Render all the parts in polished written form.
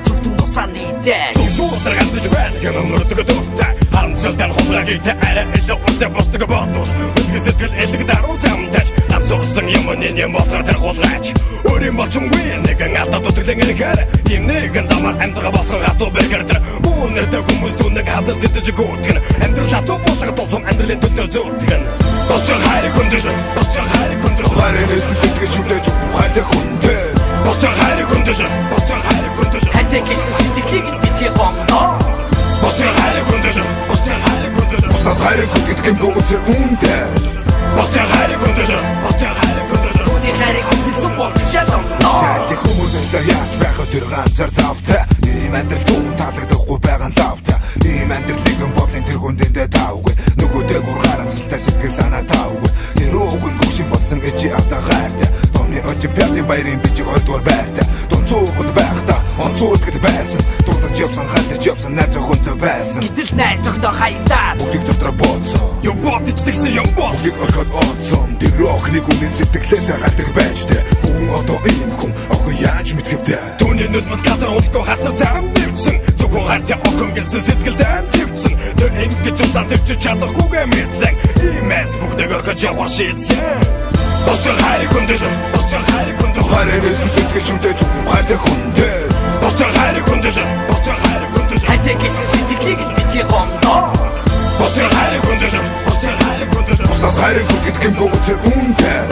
зүгтэн тусаа нийтээ Шуудар гандаж байна юм мөрдөг дуртай Харамсалтай хулгай хийтэй арай илүү уртай босдог бодвол Үгүй сэтгэл элдэг даруй замдаж Надсурсан юм нэг болохоор тэр хулгайч Өөрийн болчонгүй нэгэн алдаа дутглэн ирэхээр Ийм нэгэн замаар амьдрага болсон хатуу бэгэрдэр Үүнэртэй хүмүүс түүнийг хадас сэтэж гүтгэн Амьдрал хатуу болгох тусам амьдралын төлөө зөртгөн Босчон хайрыг хүндэл Босчон хайрыг хүндэл Хайрынээс сэтгэж үдээ зүг хайртай хүндэл Босчон хайрыг хүндэл Босчон хайрыг хүндэл хайртай гэсэн сэтгэлийг нь битгий гомдоо Босчон хайрыг хүндэл Босчон хайрыг хүндэл Бусдаас хайрыг хүндэх юм бөөгчөр үнтэй Босчон хайрыг хүндэл Босчон хайрыг хүндэл Түүний хайрыг хүндэлсэн болдог шалгамдоо Шайлах хүмүүсээс яаж байхад тэр ганцаар завтай Ийм амьдрал түүн таалагдахгүй байгаа нь лавтай Ийм амьдралыг нь бодлын тэр хүндэндээ таавгүй Нөгөөтэйгүр харамсалтай сэтгэл санаа таавгүй Тэр уугын гүшин болсон эчи автаа хайртай Томны очи пятын баярын бичиг ойдуар байртай Тун цугод байхдаа онцуулгад байсан Дуулаж явсан хайлаж явсан найз охинтой байсан Гэтэл найз охиндоо хаягдаад Бүгдийг дотроо бооцсон Юм бодож тэгсэн юм бол Бүгдийг орхиод оцсон Тэр охиныг үнэн сэтгэлээсээ хайдаг байж тэ Хүн одоо ийм хүн охин яаж мэдгэвдэ Түүний нүдмэс катар уултгүй хацар зам нэвсэн Зөвхөн харчаа охин гэсэн сэтгэлдээ нэвсэн Тэр ингэж удаан төвч чадахгүйгээ мэдсэн Иймээс бүгдийг орхиж явах шийдсэн Босчон хайрыг хүндэл Босчон хайрыг хүндэл Хайрынээс сэтгэж үдээ зүг хайртай хүндэл Босчон хайрыг хүндэл Босчон хайрыг хүндэл хайртай гэсэн сэтгэлийг нь битгий гомдоо Босчон хайрыг хүндэл Босчон хайрыг хүндэл Бусдаас хайрыг хүндэх юм бөөгчөр үнтэй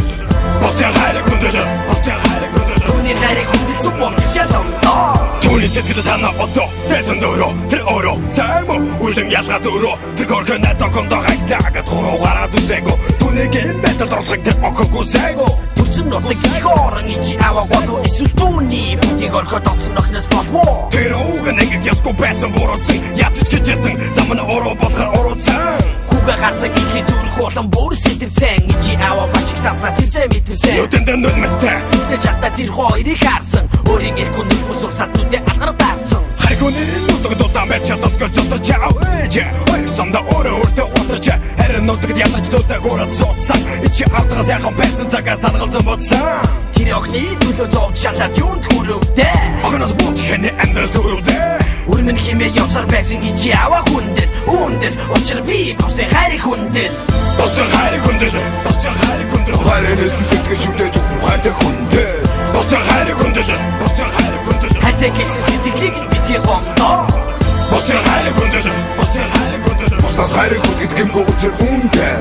Босчон хайрыг хүндэл Босчон хайрыг хүндэл Түүний хайрыг хүндэлсэн болдог шалгамдоо Түүний сэтгэл санаа одоо Тэсэн дөрөө Тэр өөрөө сайн мө Үлэн ялгаа зөрөө Тэр горхон найз охиндоо хайтаагаад хуруугаараа дүсээгөө Түүнийг энэ байдалд орлохыг тэр охин хүсээгөө Төрсөн нутаг их орон ичи аваа болов эсвэл түүний бүгдийг орхиод оцсон охноос болов Тэр ууг нэг ясгүй байсан бурууцсан Яаж ч гэжсэн зам нь ороо болохоор орооцсан Хүүгээ гарсан ихий зүрх болон бүр сэтэрсэн ичи аваа маш их санснаа тэрсээ мэдэрсэн Юутэндээ нүдмэстэй Тэ шахта тэр хоёрыг харсан өөрийн эргүүн нүдмэс урсаад нүдээ алгардаасан Харгууны нүдэг дутаа мэт чаддаггүй зодорч ээж Ойрсонда өөрөө удирч Харин нүдэгд ядаж дутаа гурад суудсан Ичи автгаас яхан байсан цагаа сангалзан бодсан Тэр охины төлөө зовж шалаад юунд хүрвдээ Охиноос бууч хэний амьдрал сүрвдээ Үрмэн химээ явсаар байсан ичи аваа хүндэл Үүндэл учир би босны хайрыг хүндэл Босчон хайрыг хүндэл Босчон хайрыг хүндэл Хайрынээс сэтгэж үдээ зүг хайртай хүндэл Босчон хайрыг хүндэл Босчон хайрыг хүндэл хайртай гэсэн сэтгэлийг нь битгий гомдоо Босчон хайрыг хүндэл Босчон хайрыг хүндэл Бусдаас хайрыг хүндэх юм бөөгчөр үнтэй